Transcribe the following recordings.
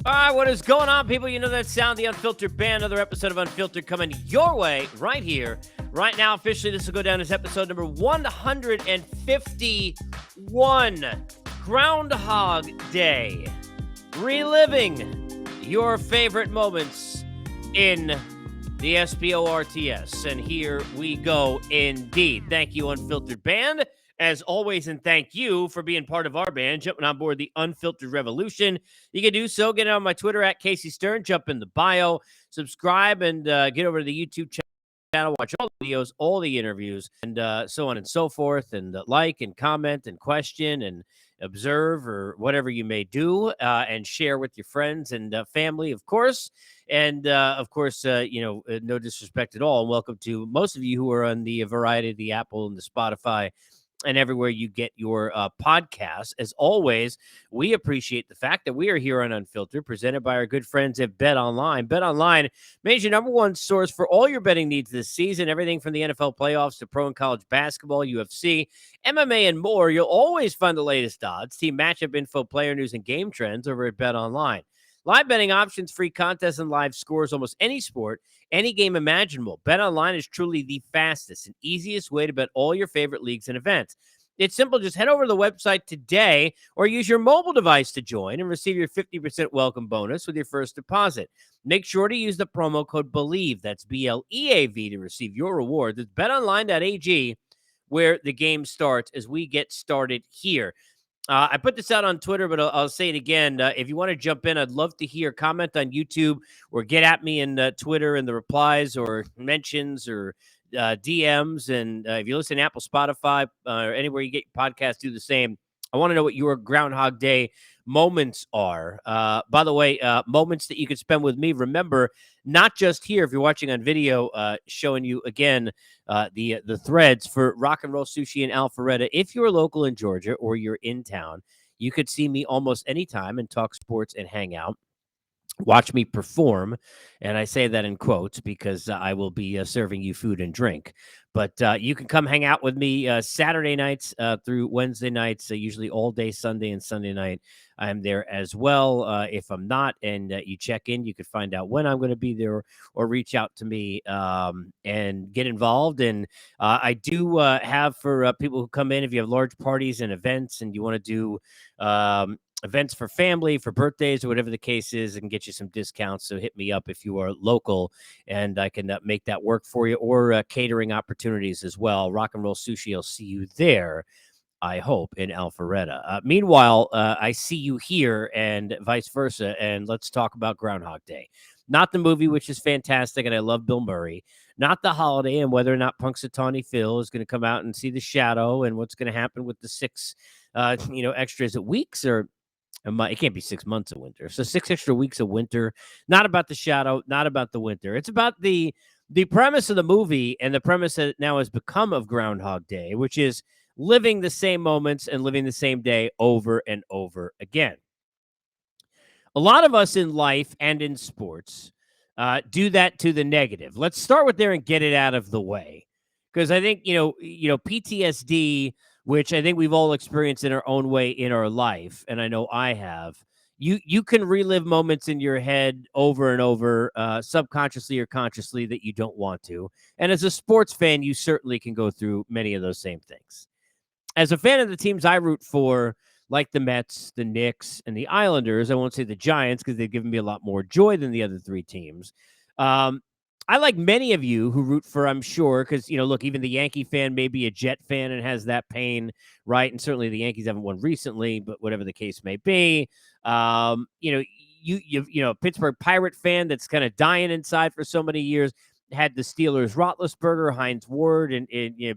All right, what is going on, people? You know that sound, the Unfiltered Band. Another episode of Unfiltered coming your way right here, right now. Officially, this will go down as episode number 151. Groundhog Day. Reliving your favorite moments in the SPORTS. And here we go indeed. Thank you, Unfiltered Band, as always, and thank you for being part of our band, jumping on board the Unfiltered Revolution. You can do so. Get on my Twitter at Casey Stern, jump in the bio, subscribe, and get over to the YouTube channel, watch all the videos, all the interviews, and so on and so forth, and like and comment and question and observe or whatever you may do, and share with your friends and family, of course. And of course, no disrespect at all. And welcome to most of you who are on the variety of the Apple and the Spotify and everywhere you get your podcasts. As always, we appreciate the fact that we are here on Unfiltered, presented by our good friends at Bet Online. Bet Online is your number one source for all your betting needs this season. Everything from the NFL playoffs to pro and college basketball, UFC, MMA, and more. You'll always find the latest odds, team matchup info, player news, and game trends over at Bet Online. Live betting options, free contests, and live scores, almost any sport, any game imaginable. BetOnline is truly the fastest and easiest way to bet all your favorite leagues and events. It's simple. Just head over to the website today or use your mobile device to join and receive your 50% welcome bonus with your first deposit. Make sure to use the promo code BELIEVE, that's BLEAV, to receive your reward. That's betonline.ag, where the game starts as we get started here. I put this out on Twitter, but I'll say it again. If you want to jump in, I'd love to hear. Comment on YouTube or get at me in Twitter in the replies or mentions or DMs. And if you listen to Apple, Spotify, or anywhere you get your podcast, do the same. I want to know what your Groundhog Day moments are. By the way, moments that you could spend with me. Remember, not just here, if you're watching on video, showing you again the threads for Rock and Roll Sushi in Alpharetta. If you're local in Georgia or you're in town, you could see me almost anytime and talk sports and hang out. Watch me perform, and I say that in quotes because I will be serving you food and drink. But you can come hang out with me Saturday nights through Wednesday nights, usually all day Sunday and Sunday night. I'm there as well. If I'm not, and you check in, you could find out when I'm going to be there or reach out to me and get involved. And I do have for people who come in, if you have large parties and events and you want to do events for family, for birthdays, or whatever the case is, and get you some discounts. So hit me up if you are local, and I can make that work for you, or catering opportunities as well. Rock and Roll Sushi, I'll see you there, I hope, in Alpharetta. Meanwhile, I see you here and vice versa, and let's talk about Groundhog Day. Not the movie, which is fantastic, and I love Bill Murray. Not the holiday, and whether or not Punxsutawney Phil is going to come out and see the shadow, and what's going to happen with the 6 extras at weeks, or it can't be 6 months of winter. So 6 extra weeks of winter. Not about the shadow, not about the winter. It's about the premise of the movie, and the premise that now has become of Groundhog Day, which is living the same moments and living the same day over and over again. A lot of us in life and in sports do that to the negative. Let's start with there and get it out of the way, because I think PTSD, which I think we've all experienced in our own way in our life, and I know I have. You can relive moments in your head over and over, subconsciously or consciously, that you don't want to. And as a sports fan, you certainly can go through many of those same things. As a fan of the teams I root for, like the Mets, the Knicks, and the Islanders, I won't say the Giants because they've given me a lot more joy than the other 3 teams. I, like many of you who root for, I'm sure, because, look, even the Yankee fan may be a Jet fan and has that pain, right? And certainly the Yankees haven't won recently, but whatever the case may be, Pittsburgh Pirate fan that's kind of dying inside for so many years, had the Steelers Roethlisberger, Heinz Ward, and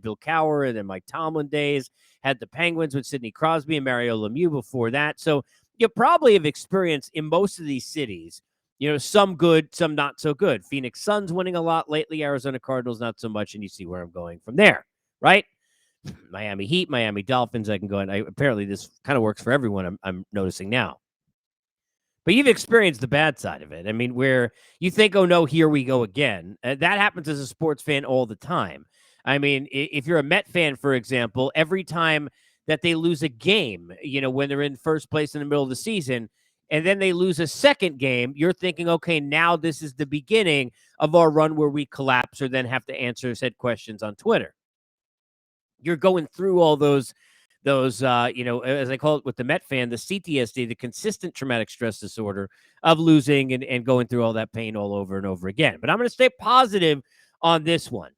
Bill Cowher, and then Mike Tomlin days, had the Penguins with Sidney Crosby and Mario Lemieux before that. So you probably have experienced in most of these cities, some good, some not so good. Phoenix Suns winning a lot lately, Arizona Cardinals not so much, and you see where I'm going from there, right? Miami Heat, Miami Dolphins, I can go, and apparently this kind of works for everyone, I'm noticing now. But you've experienced the bad side of it. I mean, where you think, oh, no, here we go again. That happens as a sports fan all the time. I mean, if you're a Met fan, for example, every time that they lose a game, when they're in first place in the middle of the season, and then they lose a second game, you're thinking, okay, now this is the beginning of our run where we collapse or then have to answer said questions on Twitter. You're going through all those as I call it with the Met fan, the CTSD, the consistent traumatic stress disorder of losing and going through all that pain all over and over again. But I'm going to stay positive on this one.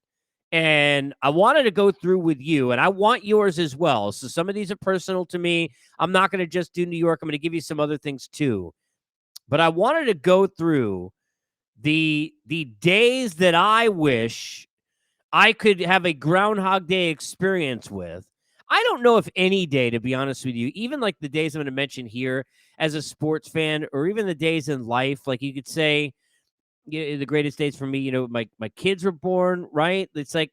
And I wanted to go through with you, and I want yours as well. So some of these are personal to me. I'm not going to just do New York. I'm going to give you some other things too. But I wanted to go through the days that I wish I could have a Groundhog Day experience with. I don't know if any day, to be honest with you, even like the days I'm going to mention here as a sports fan, or even the days in life, like you could say, the greatest days for me, my kids were born, right? It's like,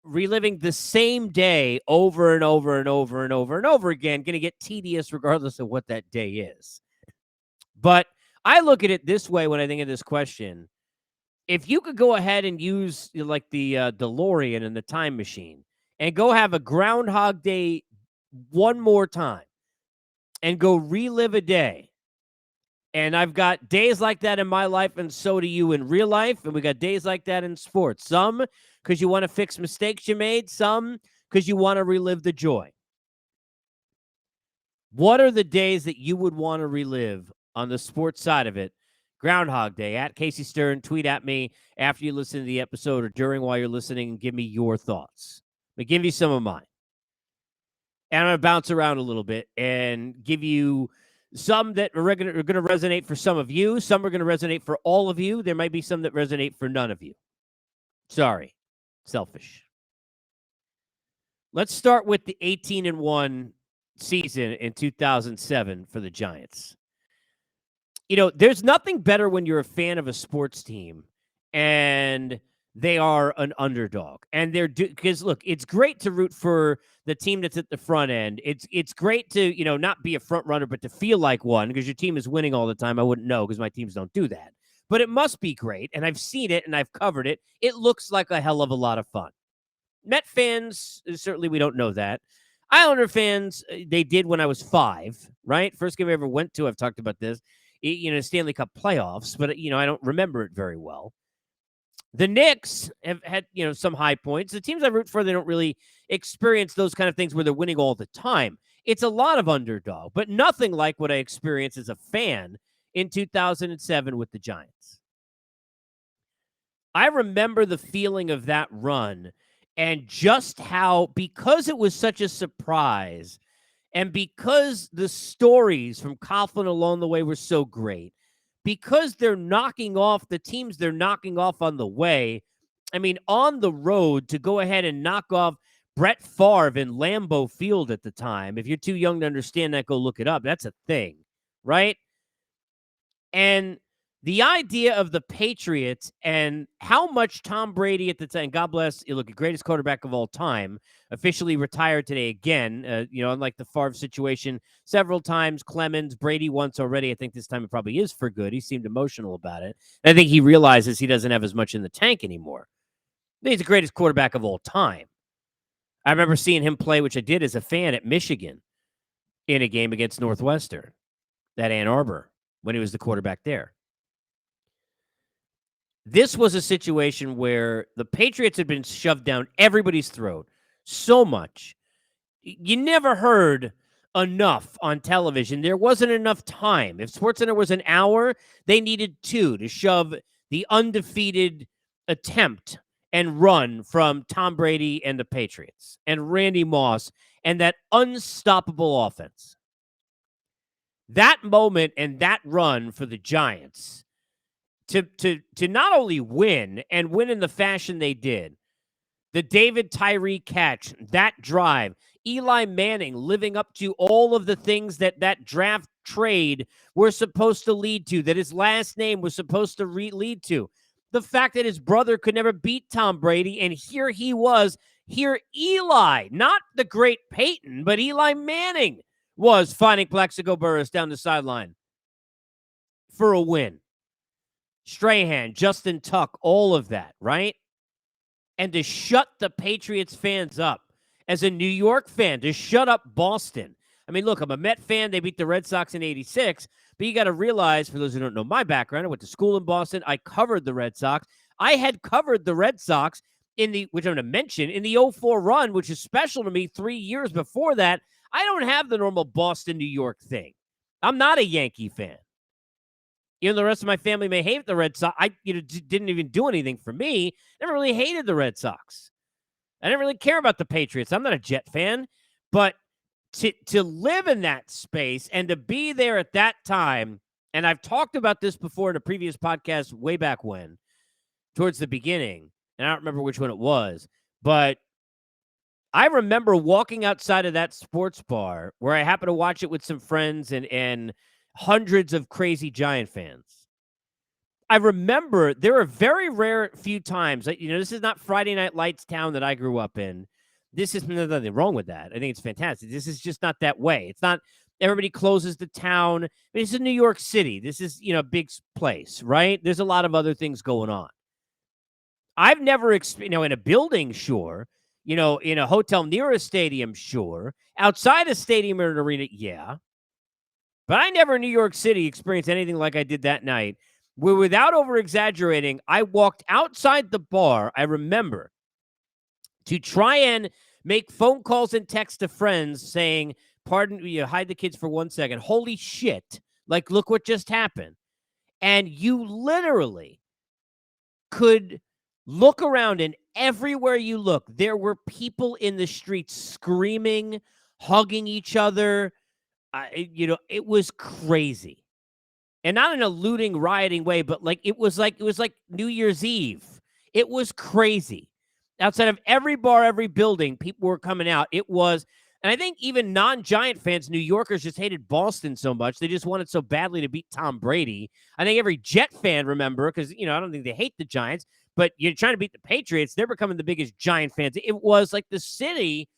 reliving the same day over and over and over and over and over again, going to get tedious regardless of what that day is. But I look at it this way when I think of this question. If you could go ahead and use like the DeLorean and the time machine and go have a Groundhog Day one more time and go relive a day. And I've got days like that in my life, and so do you in real life. And we got days like that in sports. Some because you want to fix mistakes you made, some because you want to relive the joy. What are the days that you would want to relive on the sports side of it? Groundhog Day, at Casey Stern. Tweet at me after you listen to the episode or during while you're listening and give me your thoughts. But give you some of mine. And I'm going to bounce around a little bit and give you some that are going to resonate for some of you. Some are going to resonate for all of you. There might be some that resonate for none of you. Sorry. Selfish. Let's start with the 18-1 season in 2007 for the Giants. There's nothing better when you're a fan of a sports team and they are an underdog. And because look, it's great to root for the team that's at the front end. It's great to, not be a front runner, but to feel like one because your team is winning all the time. I wouldn't know because my teams don't do that. But it must be great. And I've seen it and I've covered it. It looks like a hell of a lot of fun. Met fans, certainly we don't know that. Islander fans, they did when I was 5, right? First game I ever went to, I've talked about this, Stanley Cup playoffs, but, I don't remember it very well. The Knicks have had, some high points. The teams I root for, they don't really experience those kind of things where they're winning all the time. It's a lot of underdog, but nothing like what I experienced as a fan in 2007 with the Giants. I remember the feeling of that run and just how, because it was such a surprise and because the stories from Coughlin along the way were so great, because they're knocking off the teams they're knocking off on the way, on the road to go ahead and knock off Brett Favre in Lambeau Field at the time. If you're too young to understand that, go look it up. That's a thing, right? And the idea of the Patriots and how much Tom Brady at the time, God bless, look, the greatest quarterback of all time, officially retired today again, unlike the Favre situation, several times, Clemens, Brady once already. I think this time it probably is for good. He seemed emotional about it. And I think he realizes he doesn't have as much in the tank anymore. He's the greatest quarterback of all time. I remember seeing him play, which I did as a fan at Michigan in a game against Northwestern at Ann Arbor when he was the quarterback there. This was a situation where the Patriots had been shoved down everybody's throat so much. You never heard enough on television. There wasn't enough time. If SportsCenter was an hour, they needed 2 to shove the undefeated attempt and run from Tom Brady and the Patriots and Randy Moss and that unstoppable offense. That moment and that run for the Giants to not only win and win in the fashion they did, the David Tyree catch, that drive, Eli Manning living up to all of the things that draft trade were supposed to lead to, that his last name was supposed to lead to. The fact that his brother could never beat Tom Brady, and here he was, here Eli, not the great Peyton, but Eli Manning was finding Plaxico Burress down the sideline for a win. Strahan, Justin Tuck, all of that, right? And to shut the Patriots fans up. As a New York fan, to shut up Boston. I mean, look, I'm a Met fan. They beat the Red Sox in 86. But you got to realize, for those who don't know my background, I went to school in Boston. I covered the Red Sox. I had covered the Red Sox which I'm going to mention, in the '04 run, which is special to me 3 years before that. I don't have the normal Boston, New York thing. I'm not a Yankee fan. Even the rest of my family may hate the Red Sox. I didn't even do anything for me. Never really hated the Red Sox. I didn't really care about the Patriots. I'm not a Jet fan. But to live in that space and to be there at that time, and I've talked about this before in a previous podcast way back when, towards the beginning, and I don't remember which one it was, but I remember walking outside of that sports bar where I happened to watch it with some friends and hundreds of crazy Giant fans. I remember there were very rare few times, this is not Friday Night Lights town that I grew up in. This is nothing wrong with that. I think it's fantastic. This is just not that way. It's not everybody closes the town. This is New York City. This is, a big place, right? There's a lot of other things going on. I've never in a building, sure. In a hotel near a stadium, sure. Outside a stadium or an arena, yeah. But I never in New York City experienced anything like I did that night, where without over-exaggerating, I walked outside the bar, I remember, to try and make phone calls and texts to friends saying, pardon, hide the kids for 1 second. Holy shit. Like, look what just happened. And you literally could look around, and everywhere you look, there were people in the streets screaming, hugging each other. It was crazy. And not in a looting, rioting way, but it was like New Year's Eve. It was crazy. Outside of every bar, every building, people were coming out. It was, and I think even non-Giant fans, New Yorkers, just hated Boston so much. They just wanted so badly to beat Tom Brady. I think every Jet fan, remember, because, I don't think they hate the Giants, but you're trying to beat the Patriots. They're becoming the biggest Giant fans. It was like the city,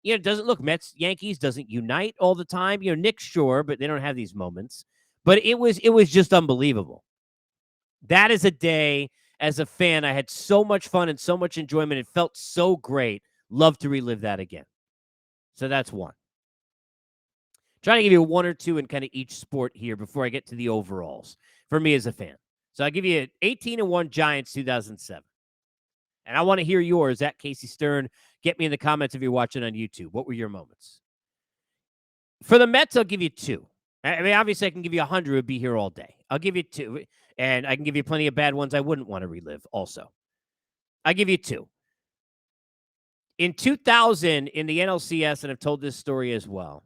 doesn't look, Mets, Yankees doesn't unite all the time. Knicks, sure, but they don't have these moments. But it was just unbelievable. That is a day, as a fan, I had so much fun and so much enjoyment. It felt so great. Love to relive that again. So that's one. Trying to give you one or two in kind of each sport here before I get to the overalls for me as a fan. So I'll give you 18-1 Giants 2007. And I want to hear yours at Casey Stern. Get me in the comments if you're watching on YouTube. What were your moments? For the Mets, I'll give you two. I mean, obviously, I can give you 100. It would be here all day. I'll give you two. And I can give you plenty of bad ones I wouldn't want to relive also. I'll give you two. In 2000, in the NLCS, and I've told this story as well,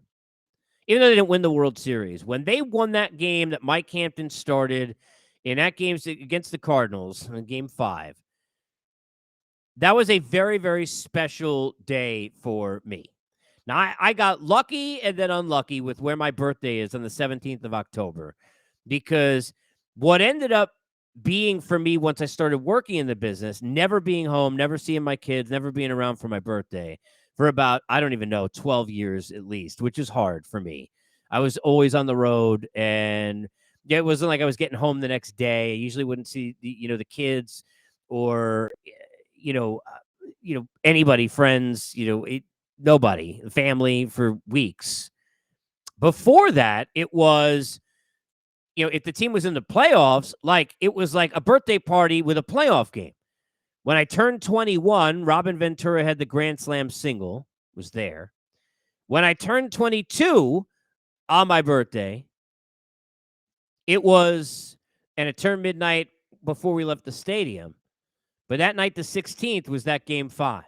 even though they didn't win the World Series, when they won that game that Mike Hampton started in that game against the Cardinals in Game 5, that was a very, very special day for me. Now, I got lucky and then unlucky with where my birthday is on the 17th of October, because what ended up being for me once I started working in the business, never being home, never seeing my kids, never being around for my birthday for about, I don't even know, 12 years at least, which is hard for me. I was always on the road, and it wasn't like I was getting home the next day. I usually wouldn't see the kids or, anybody, friends, nobody, family for weeks. Before that, it was, if the team was in the playoffs, it was like a birthday party with a playoff game. When I turned 21, Robin Ventura had the Grand Slam single, was there. When I turned 22 on my birthday, it turned midnight before we left the stadium. But that night, the 16th, was that Game 5.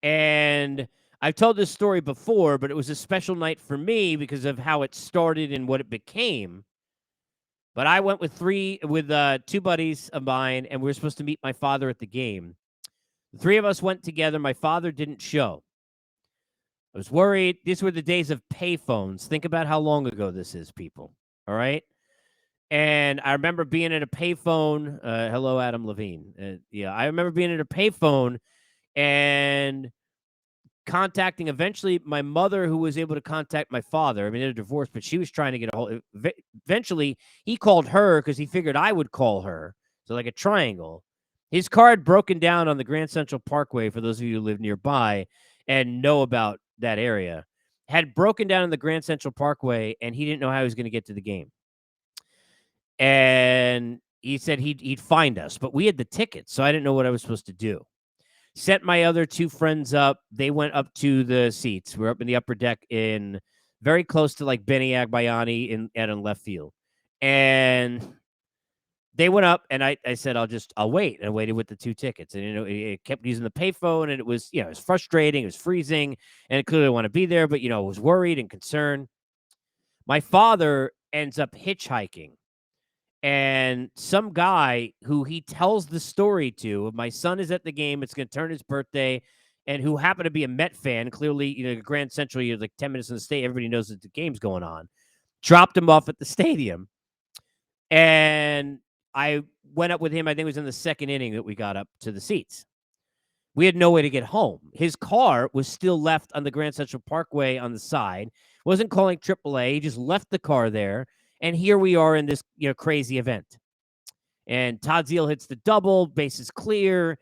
And I've told this story before, but it was a special night for me because of how it started and what it became. But I went with two buddies of mine, and we were supposed to meet my father at the game. The three of us went together. My father didn't show. I was worried. These were the days of payphones. Think about how long ago this is, people. All right? And I remember being at a payphone. Hello, Adam Levine. I remember being at a payphone and contacting eventually my mother, who was able to contact my father. I mean, they're divorced, but she was trying to get a hold. Eventually, he called her because he figured I would call her. So like a triangle. His car had broken down on the Grand Central Parkway, for those of you who live nearby and know about that area. had broken down in the Grand Central Parkway, and he didn't know how he was going to get to the game. And he said he'd find us, but we had the tickets, so I didn't know what I was supposed to do. Set my other two friends up. They went up to the seats. We're up in the upper deck in very close to like Benny Agbayani in left field. And they went up, and I said, I'll wait. And I waited with the two tickets. And, it kept using the payphone, and it was, it was frustrating. It was freezing, and I clearly want to be there, but, I was worried and concerned. My father ends up hitchhiking. And some guy who he tells the story to, my son is at the game, it's going to turn his birthday, and who happened to be a Met fan, clearly, Grand Central, you're like 10 minutes in the state, everybody knows that the game's going on, dropped him off at the stadium. And I went up with him, I think it was in the second inning that we got up to the seats. We had no way to get home. His car was still left on the Grand Central Parkway on the side, wasn't calling AAA, he just left the car there. And here we are in this, crazy event. And Todd Zeal hits the double, bases clear,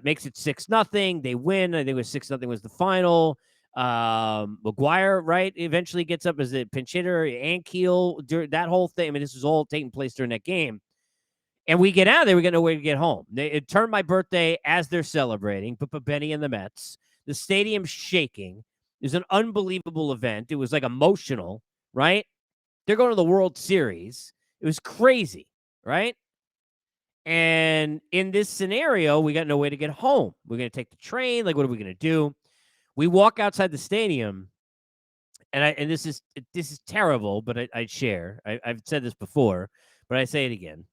makes it 6-0. They win. I think it was 6-0 was the final. McGuire, right, eventually gets up as a pinch hitter, and Keel, that whole thing. I mean, this was all taking place during that game. And we get out of there. We got no way to get home. It turned my birthday as they're celebrating. Papa Benny and the Mets. The stadium's shaking. It was an unbelievable event. It was like emotional, right? They're going to the World Series. It was crazy, right? And in this scenario, we got no way to get home. We're going to take the train. Like, what are we going to do? We walk outside the stadium, and this is terrible, but I'd share. I've said this before, but I say it again.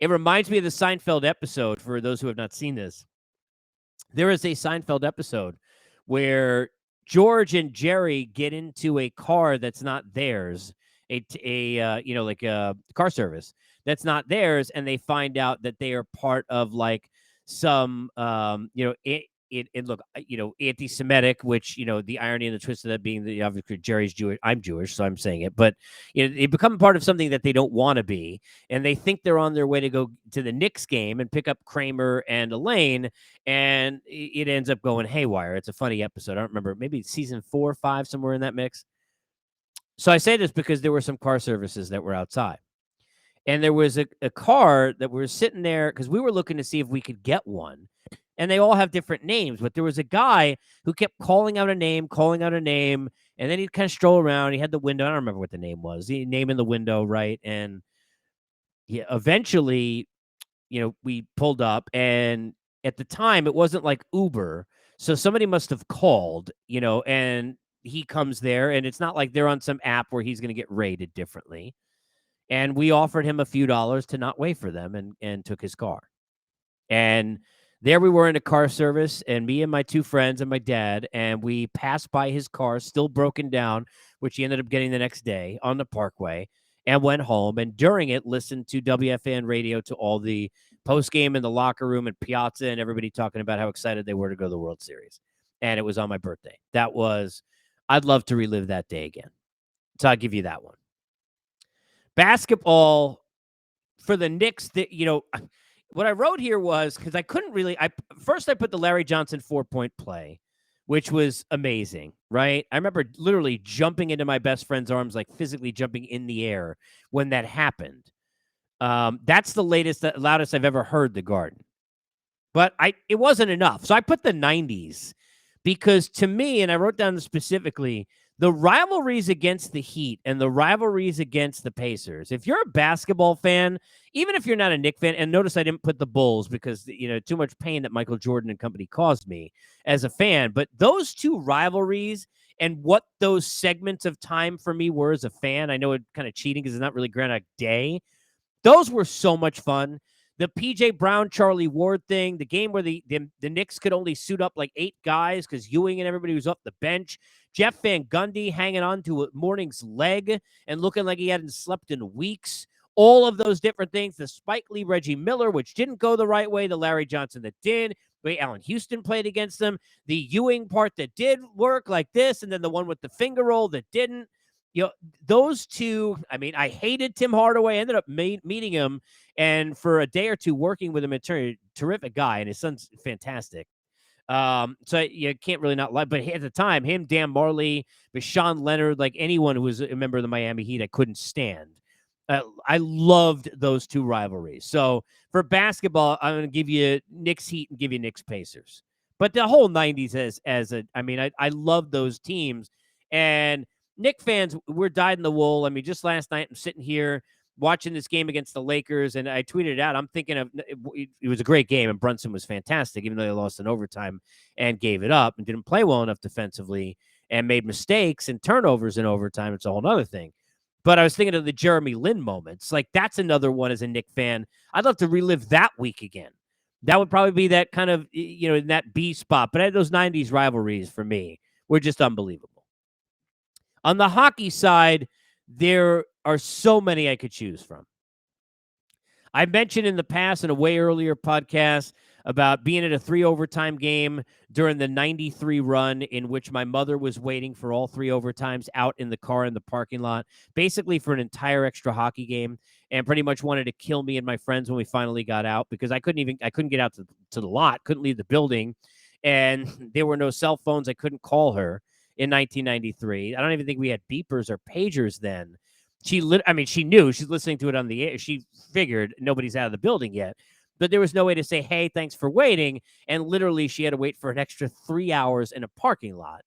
It reminds me of the Seinfeld episode. For those who have not seen this, there is a Seinfeld episode where George and Jerry get into a car that's not theirs, like a car service that's not theirs, and they find out that they are part of like some, look, anti-Semitic, which, the irony and the twist of that being that obviously Jerry's Jewish, I'm Jewish, so I'm saying it, but they become part of something that they don't want to be, and they think they're on their way to go to the Knicks game and pick up Kramer and Elaine, and it ends up going haywire. It's a funny episode. I don't remember, maybe season 4 or 5, somewhere in that mix. So I say this because there were some car services that were outside. And there was a car that was sitting there because we were looking to see if we could get one. And they all have different names, but there was a guy who kept calling out a name, and then he'd kind of stroll around. He had the window. I don't remember what the name was. The name in the window, right? And eventually, we pulled up, and at the time, it wasn't like Uber. So somebody must have called, and he comes there, and it's not like they're on some app where he's going to get rated differently. And we offered him a few dollars to not wait for them, and took his car. And there we were in a car service, and me and my two friends and my dad, and we passed by his car, still broken down, which he ended up getting the next day on the Parkway, and went home. And during it, listened to WFAN radio to all the post-game in the locker room and Piazza and everybody talking about how excited they were to go to the World Series. And it was on my birthday. I'd love to relive that day again. So I'll give you that one. Basketball for the Knicks, what I wrote here was, because I couldn't really, first I put the Larry Johnson 4-point play, which was amazing, right? I remember literally jumping into my best friend's arms, like physically jumping in the air when that happened. That's the loudest I've ever heard the Garden. But it wasn't enough. So I put the 90s because to me, and I wrote down specifically, the rivalries against the Heat and the rivalries against the Pacers. If you're a basketball fan, even if you're not a Knicks fan, and notice I didn't put the Bulls because, too much pain that Michael Jordan and company caused me as a fan. But those two rivalries and what those segments of time for me were as a fan, I know it's kind of cheating because it's not really Groundhog Day. Those were so much fun. The P.J. Brown, Charlie Ward thing, the game where the Knicks could only suit up like 8 guys because Ewing and everybody was off the bench. Jeff Van Gundy hanging on to Morning's leg and looking like he hadn't slept in weeks. All of those different things. The Spike Lee, Reggie Miller, which didn't go the right way. The Larry Johnson that did. But Allen Houston played against them. The Ewing part that did work like this. And then the one with the finger roll that didn't. Those two, I mean, I hated Tim Hardaway. I ended up meeting him and for a day or two working with him. A terrific guy, and his son's fantastic. So you can't really not like, but at the time, him, Dan Marley, Sean Leonard, like anyone who was a member of the Miami Heat, I couldn't stand. I loved those two rivalries. So for basketball, I'm going to give you Knicks Heat and give you Knicks Pacers. But the whole '90s I love those teams. And Knick fans, we're dyed in the wool. I mean, just last night, I'm sitting here watching this game against the Lakers, and I tweeted it out. I'm thinking it was a great game, and Brunson was fantastic, even though they lost in overtime and gave it up and didn't play well enough defensively and made mistakes and turnovers in overtime. It's a whole other thing. But I was thinking of the Jeremy Lin moments. Like, that's another one as a Knick fan. I'd love to relive that week again. That would probably be that kind of, in that B spot. But those '90s rivalries for me were just unbelievable. On the hockey side, there are so many I could choose from. I mentioned in the past in a way earlier podcast about being at a 3 overtime game during the '93 run, in which my mother was waiting for all 3 overtimes out in the car in the parking lot, basically for an entire extra hockey game, and pretty much wanted to kill me and my friends when we finally got out, because I couldn't get out to the lot, couldn't leave the building, and there were no cell phones. I couldn't call her in 1993. I don't even think we had beepers or pagers then. She knew she's listening to it on the air. She figured nobody's out of the building yet, but there was no way to say, "Hey, thanks for waiting." And literally, she had to wait for an extra 3 hours in a parking lot,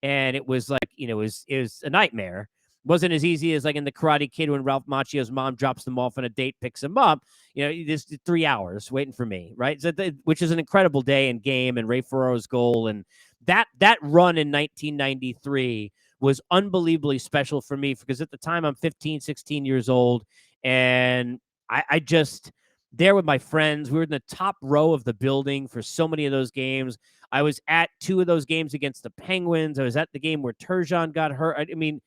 and it was like, it was a nightmare. Wasn't as easy as like in the Karate Kid when Ralph Macchio's mom drops them off on a date, picks him up. This 3 hours waiting for me, right? So which is an incredible day and game, and Ray Ferraro's goal, and that run in 1993 was unbelievably special for me, because at the time I'm 15, 16 years old. And I just, there with my friends, we were in the top row of the building for so many of those games. I was at 2 of those games against the Penguins. I was at the game where Turgeon got hurt. I mean,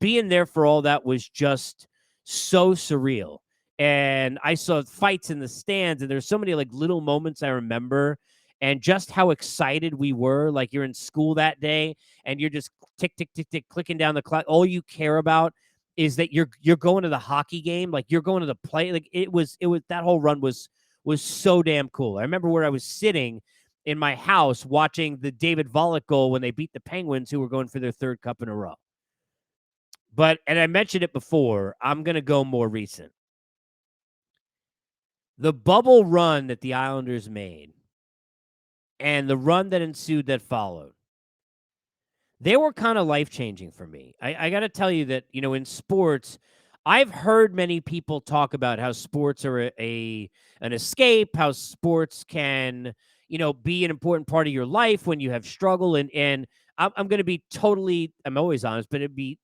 being there for all that was just so surreal. And I saw fights in the stands, and there's so many like little moments I remember, and just how excited we were. Like, you're in school that day and you're just tick, tick, tick, tick, clicking down the clock. All you care about is that you're going to the hockey game. Like, you're going to the play. Like, it was that whole run was so damn cool. I remember where I was sitting in my house watching the David Volek goal when they beat the Penguins, who were going for their 3rd cup in a row. And I mentioned it before, I'm going to go more recent. The bubble run that the Islanders made and the run that ensued that followed, they were kind of life-changing for me. I got to tell you that, in sports, I've heard many people talk about how sports are an escape, how sports can, be an important part of your life when you have struggle. And I'm going to be totally, I'm always honest, but it'd be,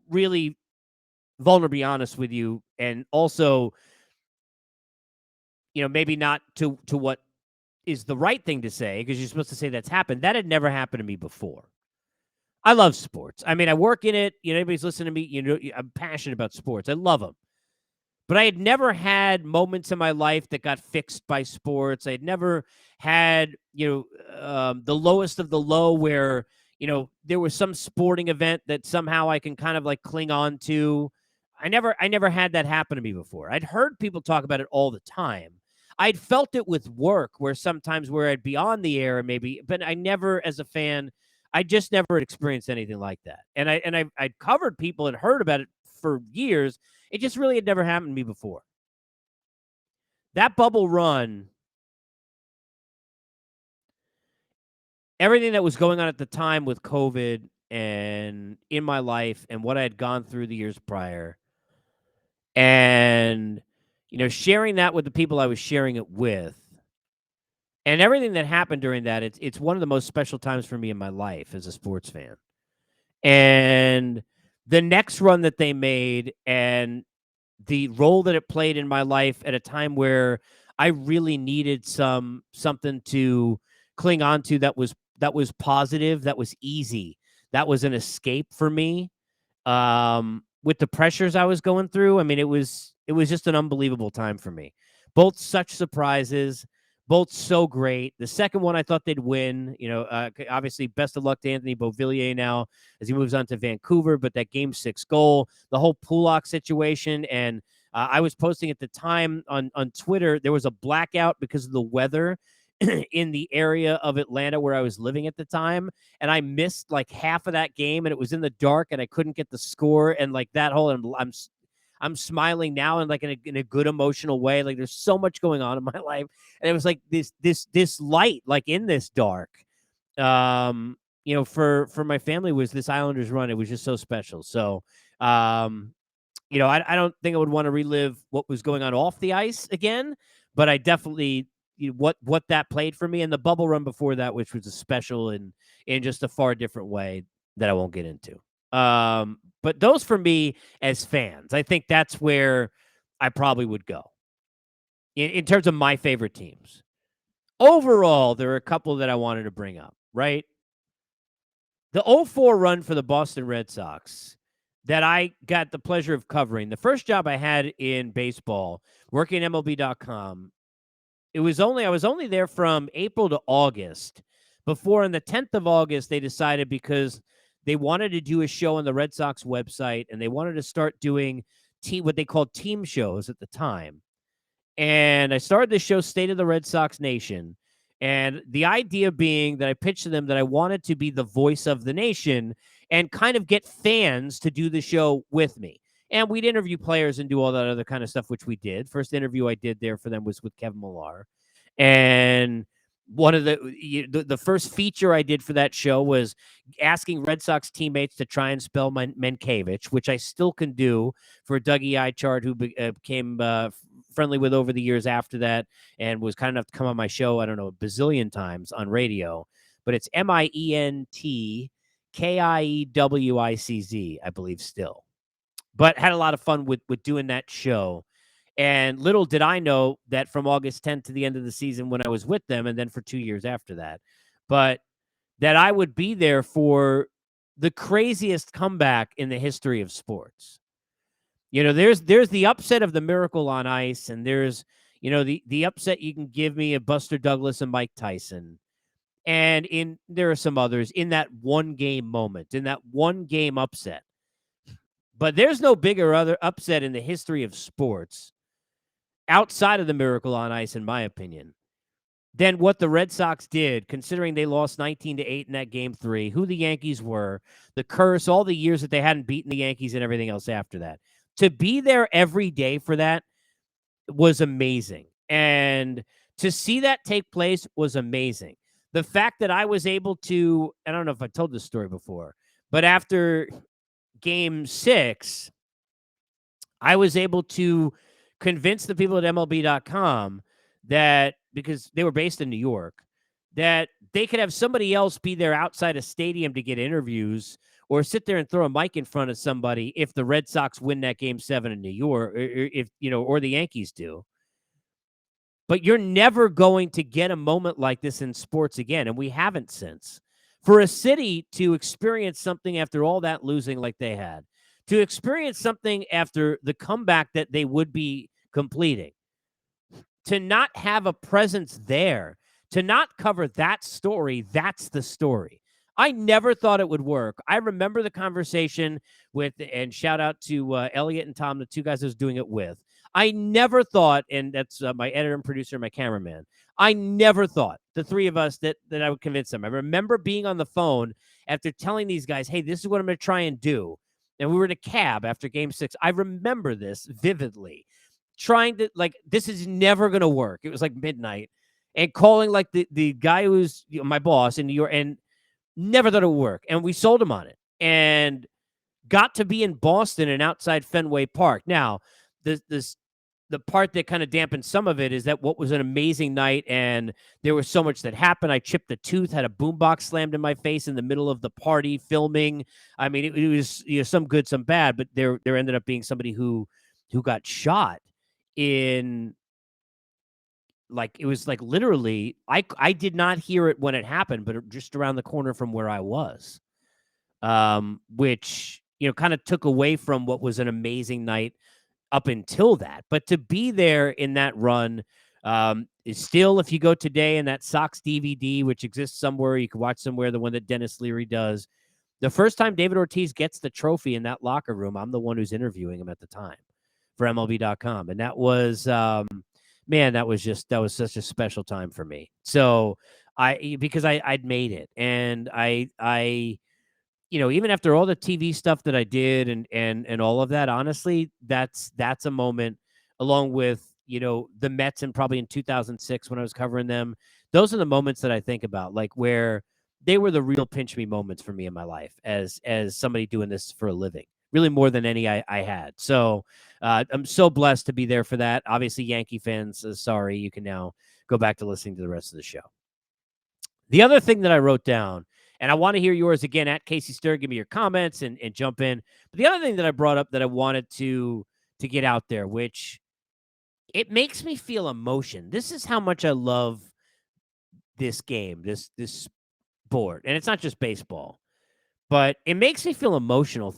really vulnerably honest with you. And also, maybe not to what is the right thing to say, because you're supposed to say that's happened. That had never happened to me before. I love sports. I mean, I work in it. Everybody's listening to me. I'm passionate about sports. I love them. But I had never had moments in my life that got fixed by sports. I had never had, the lowest of the low where, there was some sporting event that somehow I can kind of like cling on to. I never had that happen to me before. I'd heard people talk about it all the time. I'd felt it with work, where sometimes where I'd be on the air maybe, but I never, as a fan, I just never experienced anything like that. And I'd covered people and heard about it for years. It just really had never happened to me before. That bubble run, everything that was going on at the time with COVID and in my life and what I had gone through the years prior, and, sharing that with the people I was sharing it with, and everything that happened during that, it's one of the most special times for me in my life as a sports fan. And the next run that they made, and the role that it played in my life at a time where I really needed something to cling on to, that was positive, that was easy, that was an escape for me. With the pressures I was going through, I mean, it was just an unbelievable time for me. Both such surprises, both so great. The second one, I thought they'd win. Obviously, best of luck to Anthony Beauvillier now as he moves on to Vancouver. But that Game 6 goal, the whole Pulak situation, and I was posting at the time on Twitter, there was a blackout because of the weather in the area of Atlanta where I was living at the time, and I missed like half of that game, and it was in the dark, and I couldn't get the score, and like that whole, I'm smiling now in like in a good emotional way. Like there's so much going on in my life, and it was like this light like in this dark. For my family was this Islanders run. It was just so special. So, I don't think I would want to relive what was going on off the ice again, but I definitely what that played for me, and the bubble run before that, which was a special in just a far different way that I won't get into. But those for me as fans, I think that's where I probably would go in terms of my favorite teams. Overall, there are a couple that I wanted to bring up, right? The 04 run for the Boston Red Sox that I got the pleasure of covering, the first job I had in baseball, working at MLB.com, I was only there from April to August. Before on the 10th of August, they decided because they wanted to do a show on the Red Sox website, and they wanted to start doing what they called team shows at the time. And I started this show, State of the Red Sox Nation. And the idea being that I pitched to them that I wanted to be the voice of the nation and kind of get fans to do the show with me. And we'd interview players and do all that other kind of stuff, which we did. First interview I did there for them was with Kevin Millar. And one of the first feature I did for that show was asking Red Sox teammates to try and spell Mankiewicz, which I still can do for Dougie Eichard, who became friendly with over the years after that and was kind enough to come on my show, I don't know, a bazillion times on radio. But it's MIENTKIEWICZ, I believe still. But had a lot of fun with doing that show. And little did I know that from August 10th to the end of the season when I was with them, and then for 2 years after that, but that I would be there for the craziest comeback in the history of sports. There's the upset of the Miracle on Ice, and there's, the upset you can give me of Buster Douglas and Mike Tyson. And there are some others in that one game moment, in that one game upset. But there's no bigger other upset in the history of sports outside of the Miracle on Ice, in my opinion, than what the Red Sox did, considering they lost 19-8 in that game 3, who the Yankees were, the curse, all the years that they hadn't beaten the Yankees and everything else after that. To be there every day for that was amazing. And to see that take place was amazing. The fact that I was able to, I don't know if I told this story before, but after game 6, I was able to convince the people at MLB.com that, because they were based in New York, that they could have somebody else be there outside a stadium to get interviews or sit there and throw a mic in front of somebody if the Red Sox win that game 7 in New York, or the Yankees do. But you're never going to get a moment like this in sports again, and we haven't since. For a city to experience something after all that losing like they had, to experience something after the comeback that they would be completing, to not have a presence there, to not cover that story, that's the story. I never thought it would work. I remember the conversation with, and shout out to Elliot and Tom, the two guys I was doing it with. I never thought, and that's my editor and producer, my cameraman, I never thought, the three of us, that I would convince them. I remember being on the phone after telling these guys, hey, this is what I'm going to try and do. And we were in a cab after game 6. I remember this vividly. Trying to, like, this is never going to work. It was like midnight. And calling like the guy who's my boss in New York, and never thought it would work. And we sold him on it. And got to be in Boston and outside Fenway Park. Now, the part that kind of dampened some of it is that what was an amazing night, and there was so much that happened. I chipped a tooth, had a boombox slammed in my face in the middle of the party filming. I mean, it was some good, some bad, but there ended up being somebody who got shot in, like, it was like literally, I did not hear it when it happened, but just around the corner from where I was, which, kind of took away from what was an amazing night up until that. But to be there in that run is still, if you go today in that Sox DVD, which exists somewhere, you can watch somewhere, the one that Dennis Leary does, the first time David Ortiz gets the trophy in that locker room, I'm the one who's interviewing him at the time for MLB.com. And that was man, that was such a special time for me. So because I'd made it, and even after all the TV stuff that I did and all of that, honestly, that's a moment, along with, the Mets, and probably in 2006 when I was covering them. Those are the moments that I think about, like, where they were the real pinch me moments for me in my life as somebody doing this for a living, really more than any I had. So I'm so blessed to be there for that. Obviously, Yankee fans, sorry, you can now go back to listening to the rest of the show. The other thing that I wrote down, and I want to hear yours again at Casey Stir, give me your comments and jump in. But the other thing that I brought up that I wanted to get out there, which it makes me feel emotion. This is how much I love this game, this sport, and it's not just baseball, but it makes me feel emotional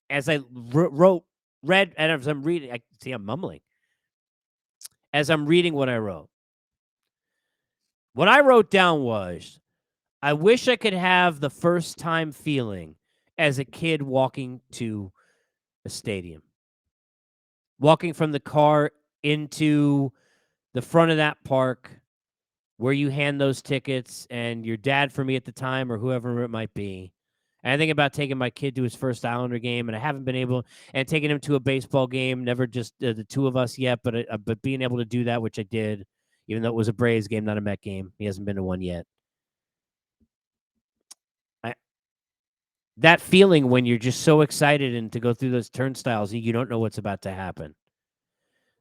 as I read, and as I'm reading. I see I'm mumbling as I'm reading what I wrote. What I wrote down was, I wish I could have the first time feeling as a kid walking to a stadium, walking from the car into the front of that park where you hand those tickets, and your dad, for me at the time, or whoever it might be. And I think about taking my kid to his first Islander game, and I haven't been able, and taking him to a baseball game, never just the two of us yet, but being able to do that, which I did, even though it was a Braves game, not a Met game. He hasn't been to one yet. I, that feeling when you're just so excited and to go through those turnstiles and you don't know what's about to happen.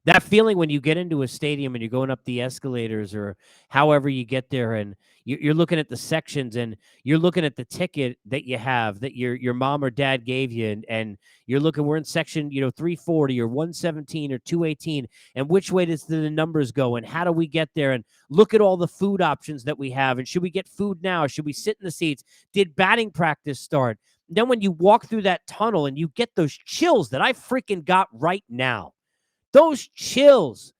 That feeling when you get into a stadium and you're going up the escalators or however you get there, and you're looking at the sections, and you're looking at the ticket that you have that your mom or dad gave you, and you're looking, we're in section 340 or 117 or 218, and which way does the numbers go, and how do we get there, and look at all the food options that we have, and should we get food now, should we sit in the seats, did batting practice start? Then when you walk through that tunnel and you get those chills that I freaking got right now, those chills,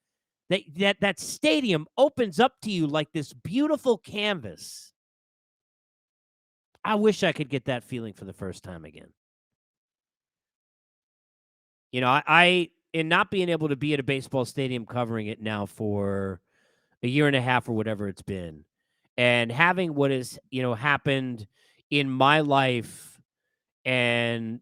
that stadium opens up to you like this beautiful canvas. I wish I could get that feeling for the first time again. I in not being able to be at a baseball stadium covering it now for a year and a half or whatever it's been, and having what has, happened in my life, and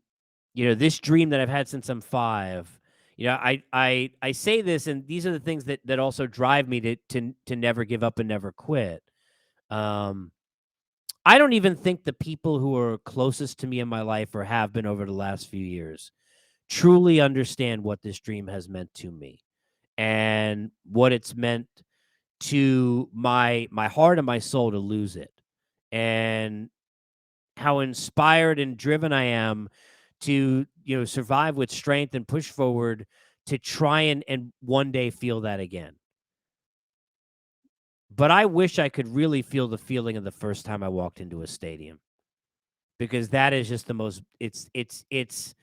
this dream that I've had since I'm 5. I say this, and these are the things that also drive me to never give up and never quit. I don't even think the people who are closest to me in my life, or have been over the last few years, truly understand what this dream has meant to me, and what it's meant to my heart and my soul to lose it, and how inspired and driven I am to, survive with strength and push forward to try and one day feel that again. But I wish I could really feel the feeling of the first time I walked into a stadium, because that is just the most, it's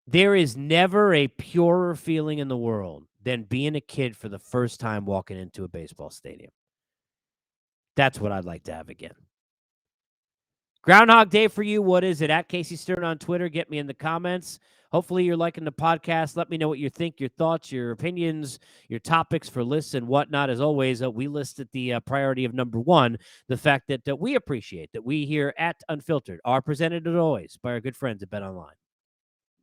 there is never a purer feeling in the world than being a kid for the first time walking into a baseball stadium. That's what I'd like to have again. Groundhog Day for you. What is it? At Casey Stern on Twitter. Get me in the comments. Hopefully you're liking the podcast. Let me know what you think, your thoughts, your opinions, your topics for lists and whatnot. As always, we list at the priority of number 1, the fact that we appreciate that we here at Unfiltered are presented as always by our good friends at BetOnline.